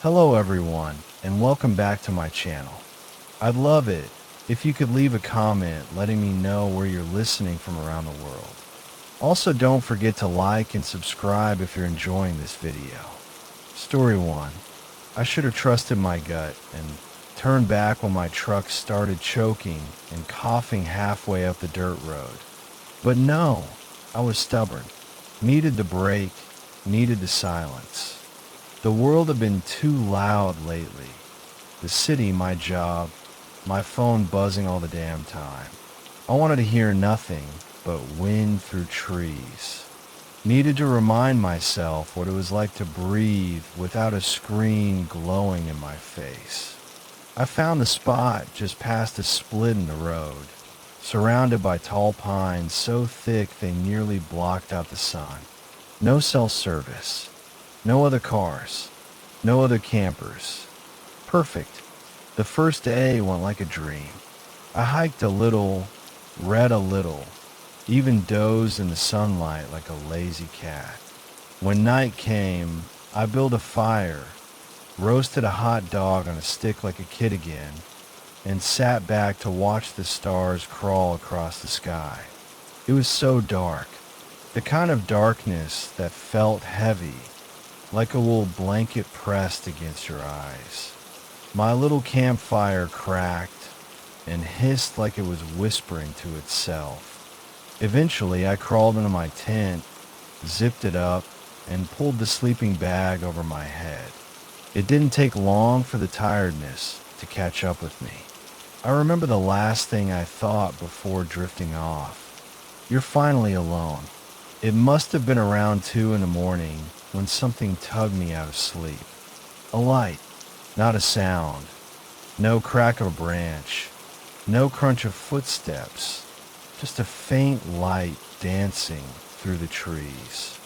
Hello everyone, and welcome back to my channel. I'd love it if you could leave a comment letting me know where you're listening from around the world. Also, don't forget to like and subscribe if you're enjoying this video. Story 1. I should have trusted my gut and turned back when my truck started choking and coughing halfway up the dirt road. But no, I was stubborn. Needed the brake, needed the silence. The world had been too loud lately. The city, my job, my phone buzzing all the damn time. I wanted to hear nothing but wind through trees. Needed to remind myself what it was like to breathe without a screen glowing in my face. I found the spot just past a split in the road, surrounded by tall pines so thick they nearly blocked out the sun. No cell service. No other cars. No other campers. Perfect. The first day went like a dream. I hiked a little, read a little, even dozed in the sunlight like a lazy cat. When night came, I built a fire, roasted a hot dog on a stick like a kid again, and sat back to watch the stars crawl across the sky. It was so dark. The kind of darkness that felt heavy, like a wool blanket pressed against your eyes. My little campfire cracked and hissed like it was whispering to itself. Eventually, I crawled into my tent, zipped it up, and pulled the sleeping bag over my head. It didn't take long for the tiredness to catch up with me. I remember the last thing I thought before drifting off. You're finally alone. It must have been around 2 in the morning when something tugged me out of sleep. A light, not a sound. No crack of a branch. No crunch of footsteps. Just a faint light dancing through the trees.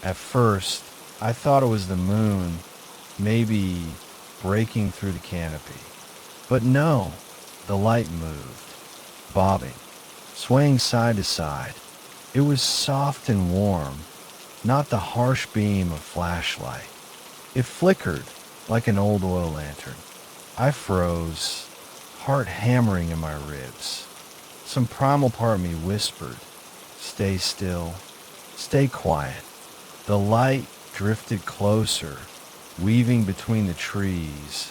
At first, I thought it was the moon, maybe breaking through the canopy. But no, the light moved, bobbing, swaying side to side. It was soft and warm, not the harsh beam of flashlight. It flickered like an old oil lantern. I froze, heart hammering in my ribs. Some primal part of me whispered, "Stay still, stay quiet." The light drifted closer, weaving between the trees,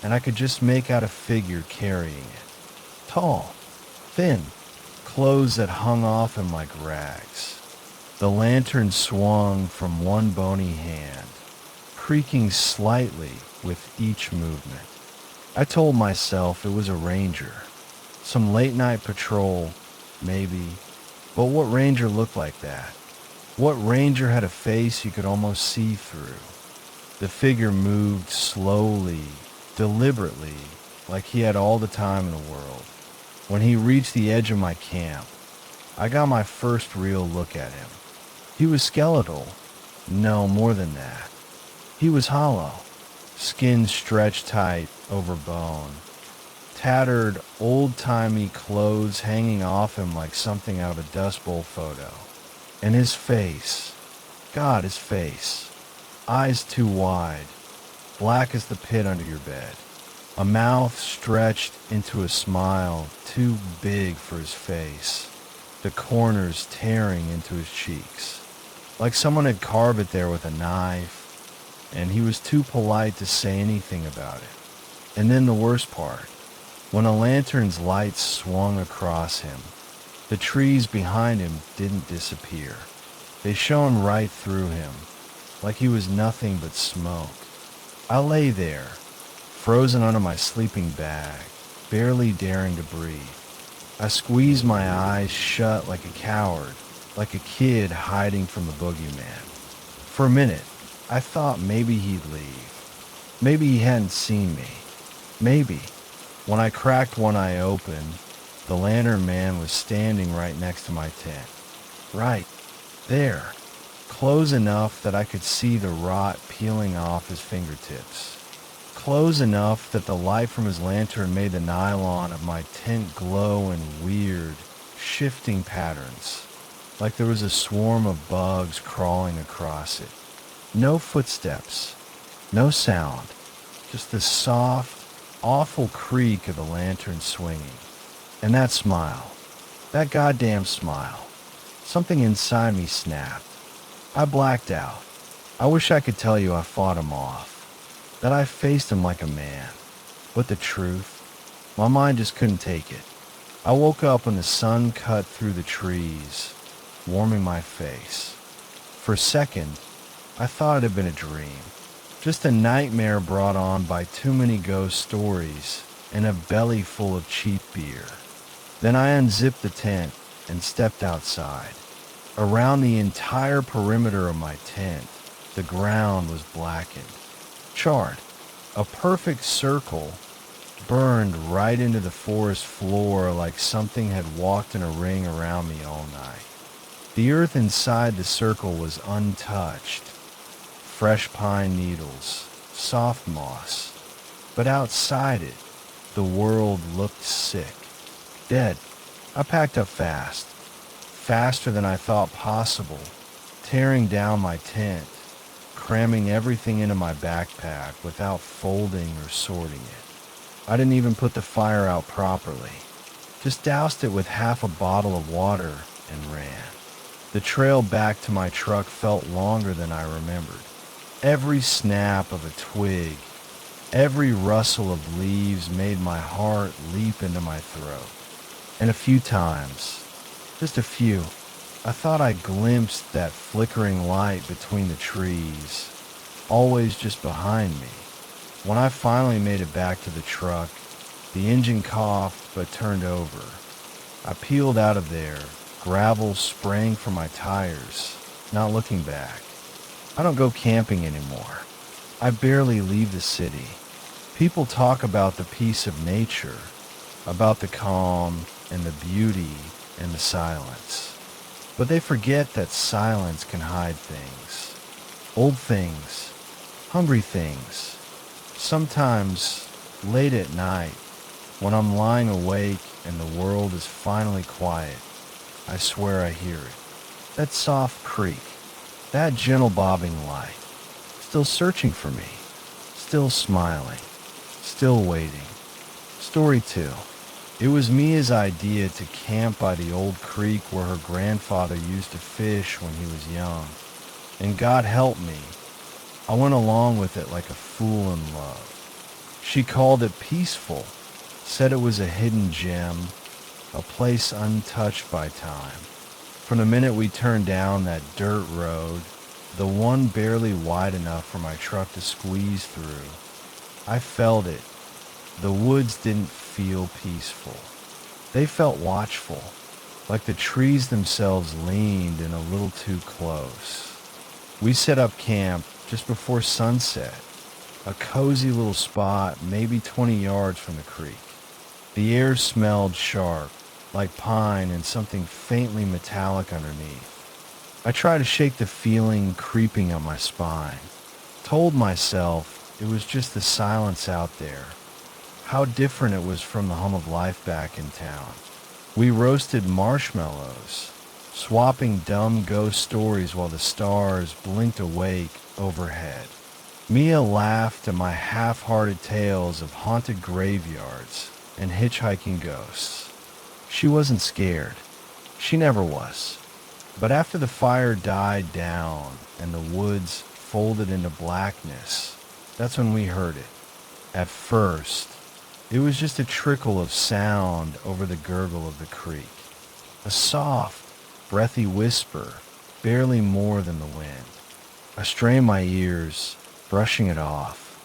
and I could just make out a figure carrying it. Tall, thin, clothes that hung off him like rags. The lantern swung from one bony hand, creaking slightly with each movement. I told myself it was a ranger. Some late-night patrol, maybe. But what ranger looked like that? What ranger had a face you could almost see through? The figure moved slowly, deliberately, like he had all the time in the world. When he reached the edge of my camp, I got my first real look at him. He was skeletal. No, more than that. He was hollow, skin stretched tight over bone, tattered, old-timey clothes hanging off him like something out of a Dust Bowl photo. And his face, God, his face, eyes too wide, black as the pit under your bed, a mouth stretched into a smile too big for his face, the corners tearing into his cheeks, like someone had carved it there with a knife, and he was too polite to say anything about it. And then the worst part, when a lantern's light swung across him, the trees behind him didn't disappear. They shone right through him, like he was nothing but smoke. I lay there, frozen under my sleeping bag, barely daring to breathe. I squeezed my eyes shut like a coward, like a kid hiding from the boogeyman. For a minute, I thought maybe he'd leave. Maybe he hadn't seen me. Maybe. When I cracked one eye open, the lantern man was standing right next to my tent. Right there. Close enough that I could see the rot peeling off his fingertips. Close enough that the light from his lantern made the nylon of my tent glow in weird, shifting patterns, like there was a swarm of bugs crawling across it. No footsteps, no sound, Just the soft, awful creak of the lantern swinging. And that smile. That goddamn smile. Something inside me snapped. I blacked out. I wish I could tell you I fought him off, that I faced him like a man. But the truth, my mind just couldn't take it. I woke up when the sun cut through the trees, warming my face. For a second, I thought it had been a dream. Just a nightmare brought on by too many ghost stories and a belly full of cheap beer. Then I unzipped the tent and stepped outside. Around the entire perimeter of my tent, the ground was blackened, charred. A perfect circle burned right into the forest floor like something had walked in a ring around me all night. The earth inside the circle was untouched. Fresh pine needles, soft moss. But outside it, the world looked sick, dead. I packed up fast, faster than I thought possible, tearing down my tent, cramming everything into my backpack without folding or sorting it. I didn't even put the fire out properly, just doused it with half a bottle of water and ran. The trail back to my truck felt longer than I remembered. Every snap of a twig, every rustle of leaves made my heart leap into my throat. And a few times, just a few, I thought I glimpsed that flickering light between the trees, always just behind me. When I finally made it back to the truck, the engine coughed but turned over. I peeled out of there, gravel spraying from my tires, not looking back. I don't go camping anymore. I barely leave the city. People talk about the peace of nature, about the calm and the beauty and the silence. But they forget that silence can hide things. Old things, hungry things. Sometimes, late at night, when I'm lying awake and the world is finally quiet, I swear I hear it. That soft creak, that gentle bobbing light, still searching for me, still smiling, still waiting. Story 2. It was Mia's idea to camp by the old creek where her grandfather used to fish when he was young. And God help me, I went along with it like a fool in love. She called it peaceful, said it was a hidden gem, a place untouched by time. From the minute we turned down that dirt road, the one barely wide enough for my truck to squeeze through, I felt it. The woods didn't feel peaceful. They felt watchful, like the trees themselves leaned in a little too close. We set up camp just before sunset, a cozy little spot maybe 20 yards from the creek. The air smelled sharp, like pine and something faintly metallic underneath. I tried to shake the feeling creeping up my spine, told myself it was just the silence out there. How different it was from the hum of life back in town. We roasted marshmallows, swapping dumb ghost stories while the stars blinked awake overhead. Mia laughed at my half-hearted tales of haunted graveyards and hitchhiking ghosts. She wasn't scared. She never was. But after the fire died down and the woods folded into blackness, that's when we heard it. At first, it was just a trickle of sound over the gurgle of the creek. A soft, breathy whisper, barely more than the wind. I strained my ears, brushing it off.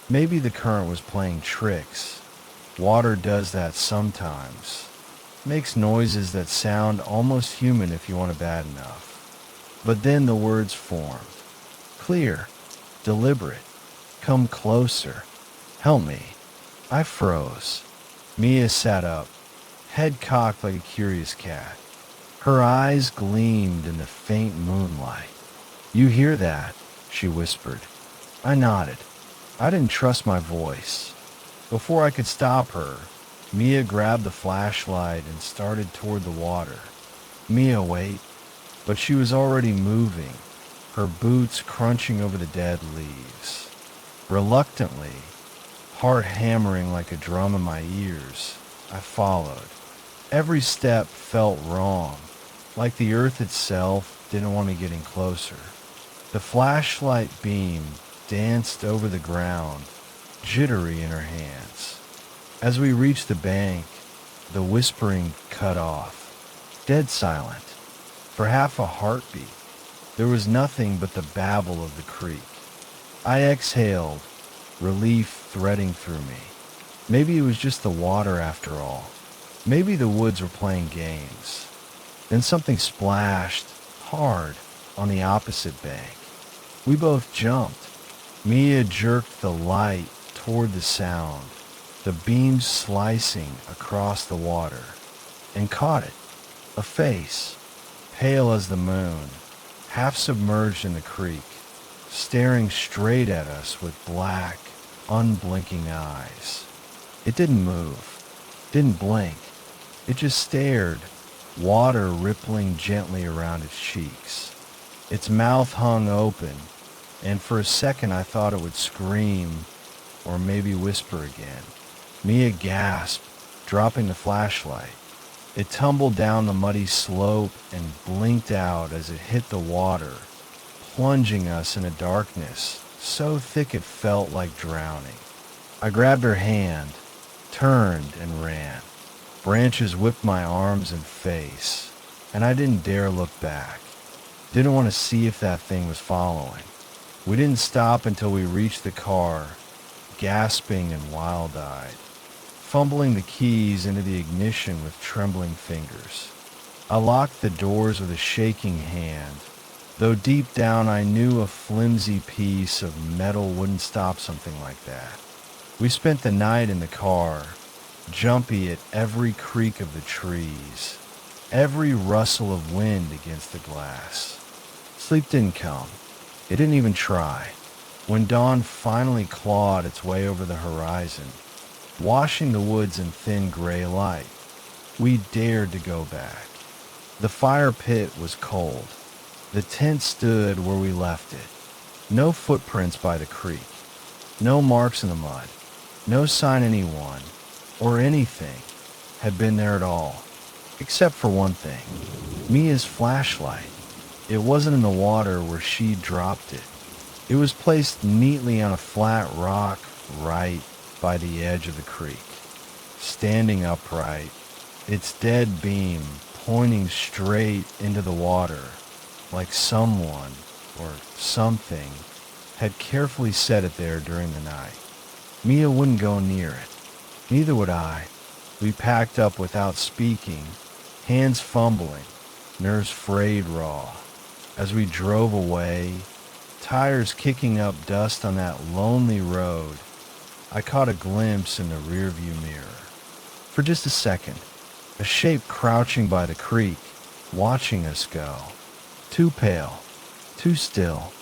Maybe the current was playing tricks. Water does that sometimes. Makes noises that sound almost human if you want it bad enough. But then the words formed. Clear, deliberate. Come closer. Help me. I froze. Mia sat up, head cocked like a curious cat. Her eyes gleamed in the faint moonlight. You hear that? She whispered. I nodded. I didn't trust my voice. Before I could stop her, Mia grabbed the flashlight and started toward the water. Mia, wait. But she was already moving, her boots crunching over the dead leaves. Reluctantly, heart hammering like a drum in my ears. I followed. Every step felt wrong, like the earth itself didn't want me getting closer. The flashlight beam danced over the ground, jittery in her hands. As we reached the bank, the whispering cut off. Dead silent. For half a heartbeat, there was nothing but the babble of the creek. I exhaled, relief threading through me. Maybe it was just the water after all. Maybe the woods were playing games. Then something splashed hard on the opposite bank. We both jumped. Mia jerked the light toward the sound, the beam slicing across the water, and caught it. A face, pale as the moon, half submerged in the creek, staring straight at us with black, unblinking eyes. It didn't move, didn't blink. It just stared, water rippling gently around its cheeks. Its mouth hung open, and for a second I thought it would scream or maybe whisper again. Mia gasped, dropping the flashlight. It tumbled down the muddy slope and blinked out as it hit the water, plunging us in a darkness so thick it felt like drowning. I grabbed her hand, turned, and ran. Branches whipped my arms and face, and I didn't dare look back. Didn't want to see if that thing was following. We didn't stop until we reached the car, gasping and wild-eyed, fumbling the keys into the ignition with trembling fingers. I locked the doors with a shaking hand, though deep down I knew a flimsy piece of metal wouldn't stop something like that. We spent the night in the car, jumpy at every creak of the trees, every rustle of wind against the glass. Sleep didn't come. It didn't even try. When dawn finally clawed its way over the horizon, washing the woods in thin gray light, we dared to go back. The fire pit was cold. The tent stood where we left it. No footprints by the creek. No marks in the mud. No sign anyone or anything had been there at all, except for one thing, Mia's flashlight. It wasn't in the water where she dropped it. It was placed neatly on a flat rock right by the edge of the creek. Standing upright, its dead beam pointing straight into the water, like someone or something had carefully set it there during the night. Mia wouldn't go near it. Neither would I. We packed up without speaking, hands fumbling, nerves frayed raw. As we drove away, tires kicking up dust on that lonely road, I caught a glimpse in the rearview mirror. For just a second, a shape crouching by the creek, watching us go. Too pale, too still,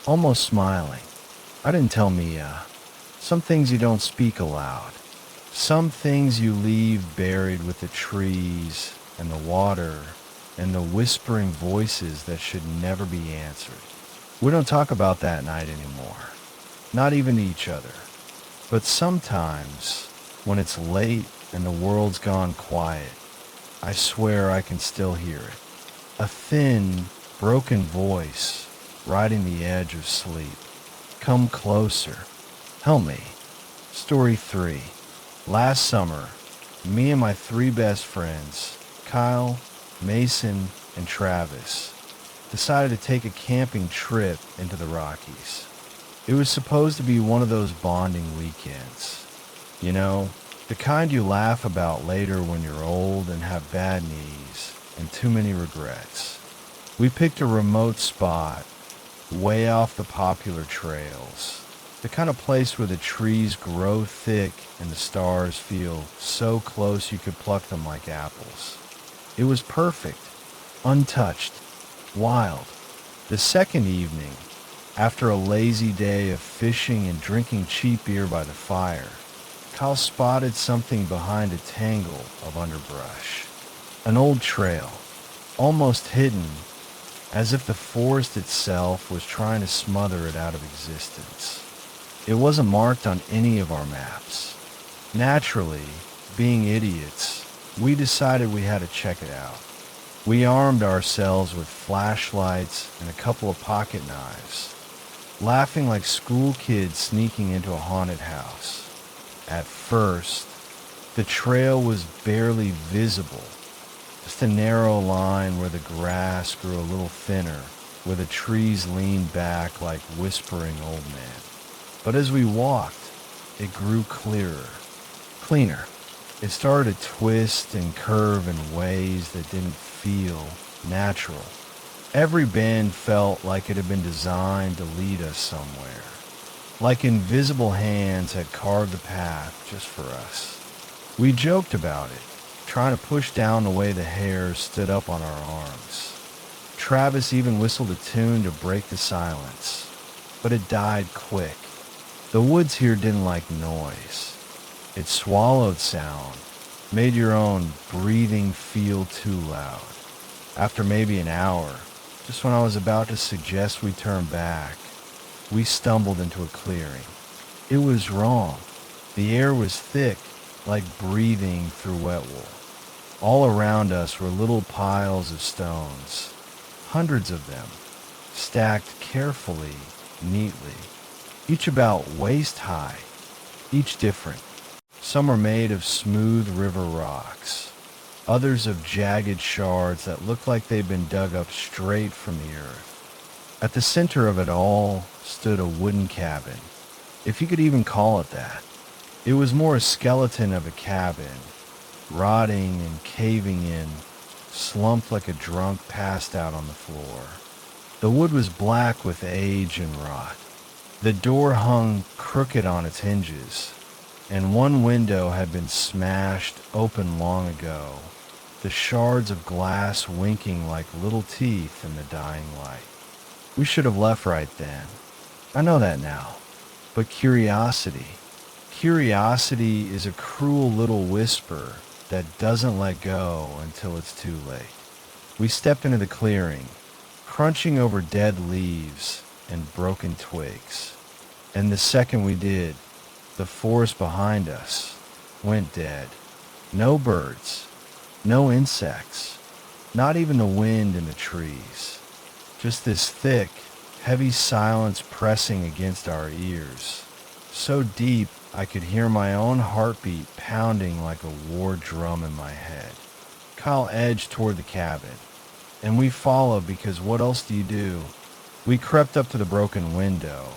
almost smiling. I didn't tell Mia. Some things you don't speak aloud. Some things you leave buried with the trees and the water and the whispering voices that should never be answered. We don't talk about that night anymore, not even to each other. But sometimes, when it's late and the world's gone quiet, I swear I can still hear it. A thin, broken voice riding the edge of sleep. Come closer. Help me. Story 3. Last summer, me and my 3 best friends, Kyle, Mason, and Travis, decided to take a camping trip into the Rockies. It was supposed to be one of those bonding weekends. You know, the kind you laugh about later when you're old and have bad knees and too many regrets. We picked a remote spot, way off the popular trails. The kind of place where the trees grow thick and the stars feel so close you could pluck them like apples. It was perfect, untouched, wild. The second evening, after a lazy day of fishing and drinking cheap beer by the fire, Kyle spotted something behind a tangle of underbrush. An old trail, almost hidden, as if the forest itself was trying to smother it out of existence. It wasn't marked on any of our maps. Naturally, being idiots, we decided we had to check it out. We armed ourselves with flashlights and a couple of pocket knives, laughing like school kids sneaking into a haunted house. At first, the trail was barely visible, just a narrow line where the grass grew a little thinner, where the trees leaned back like whispering old men. But as we walked, it grew clearer, cleaner. It started to twist and curve in ways that didn't feel natural. Every bend felt like it had been designed to lead us somewhere, like invisible hands had carved the path just for us. We joked about it, trying to push down the way the hairs stood up on our arms. Travis even whistled a tune to break the silence, but it died quick. The woods here didn't like noise. It swallowed sound, made your own breathing feel too loud. After maybe an hour, just when I was about to suggest we turn back, we stumbled into a clearing. It was wrong. The air was thick, like breathing through wet wool. All around us were little piles of stones, hundreds of them, stacked carefully, neatly, each about waist high, each different. Some were made of smooth river rocks, others of jagged shards that looked like they'd been dug up straight from the earth. At the center of it all stood a wooden cabin, if you could even call it that. It was more a skeleton of a cabin, rotting and caving in, slumped like a drunk passed out on the floor. The wood was black with age and rot. The door hung crooked on its hinges, and one window had been smashed open long ago, the shards of glass winking like little teeth in the dying light. We should have left right then. I know that now. But curiosity is a cruel little whisper that doesn't let go until it's too late. We stepped into the clearing, crunching over dead leaves and broken twigs. And the second we did, the forest behind us went dead. No birds, no insects, not even the wind in the trees. Just this thick, heavy silence pressing against our ears, so deep I could hear my own heartbeat pounding like a war drum in my head. Kyle edged toward the cabin, and we followed because what else do you do? We crept up to the broken window,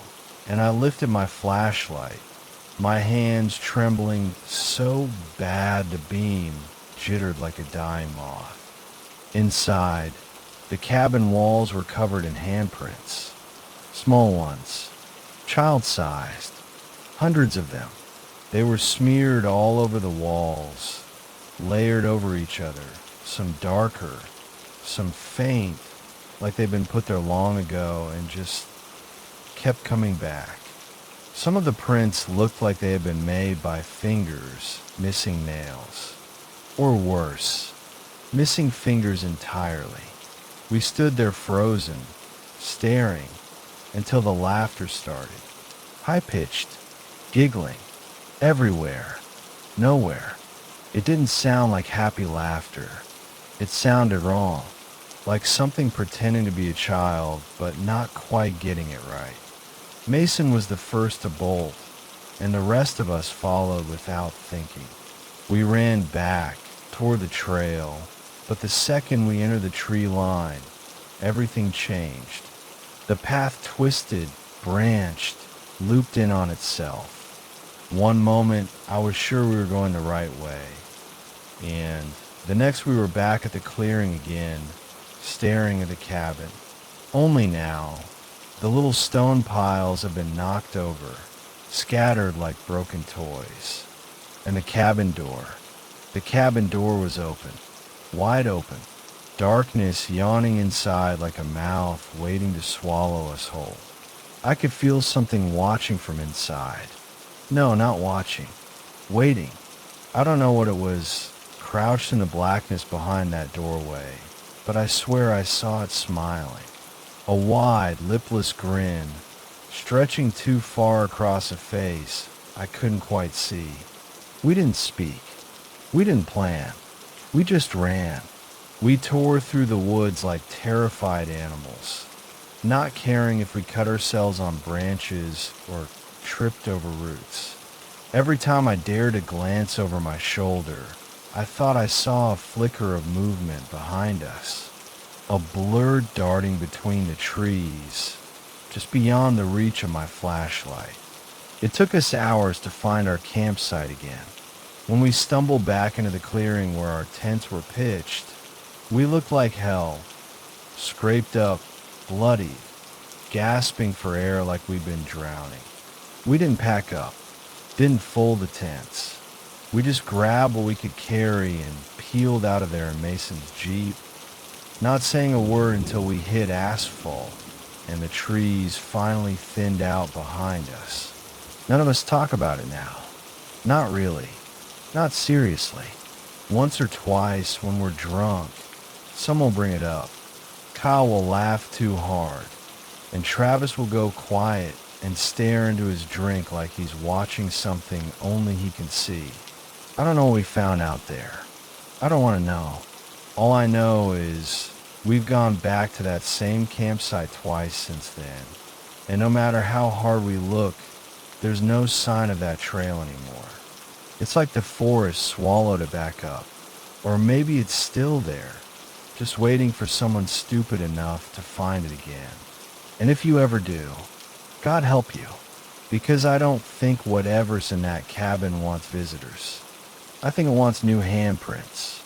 and I lifted my flashlight, my hands trembling so bad the beam jittered like a dying moth. Inside, the cabin walls were covered in handprints, small ones, child-sized, hundreds of them. They were smeared all over the walls, layered over each other, some darker, some faint, like they'd been put there long ago and just kept coming back. Some of the prints looked like they had been made by fingers missing nails. Or worse, missing fingers entirely. We stood there frozen, staring, until the laughter started. High-pitched, giggling, everywhere, nowhere. It didn't sound like happy laughter. It sounded wrong, like something pretending to be a child, but not quite getting it right. Mason was the first to bolt, and the rest of us followed without thinking. We ran back toward the trail, but the second we entered the tree line, everything changed. The path twisted, branched, looped in on itself. One moment, I was sure we were going the right way, and the next we were back at the clearing again, staring at the cabin. Only now, the little stone piles have been knocked over, scattered like broken toys. And the cabin door was open, wide open, darkness yawning inside like a mouth waiting to swallow us whole. I could feel something watching from inside. No, not watching, waiting. I don't know what it was, crouched in the blackness behind that doorway, but I swear I saw it smiling. A wide, lipless grin, stretching too far across a face I couldn't quite see. We didn't speak. We didn't plan. We just ran. We tore through the woods like terrified animals, not caring if we cut ourselves on branches or tripped over roots. Every time I dared to glance over my shoulder, I thought I saw a flicker of movement behind us, a blur darting between the trees, just beyond the reach of my flashlight. It took us hours to find our campsite again. When we stumbled back into the clearing where our tents were pitched, we looked like hell, scraped up, bloodied, gasping for air like we'd been drowning. We didn't pack up, didn't fold the tents. We just grabbed what we could carry and peeled out of there in Mason's Jeep, not saying a word until we hit asphalt and the trees finally thinned out behind us. None of us talk about it now. Not really. Not seriously. Once or twice when we're drunk, someone will bring it up. Kyle will laugh too hard, and Travis will go quiet and stare into his drink like he's watching something only he can see. I don't know what we found out there. I don't want to know. All I know is we've gone back to that same campsite twice since then, and no matter how hard we look, there's no sign of that trail anymore. It's like the forest swallowed it back up, or maybe it's still there, just waiting for someone stupid enough to find it again. And if you ever do, God help you, because I don't think whatever's in that cabin wants visitors. I think it wants new handprints,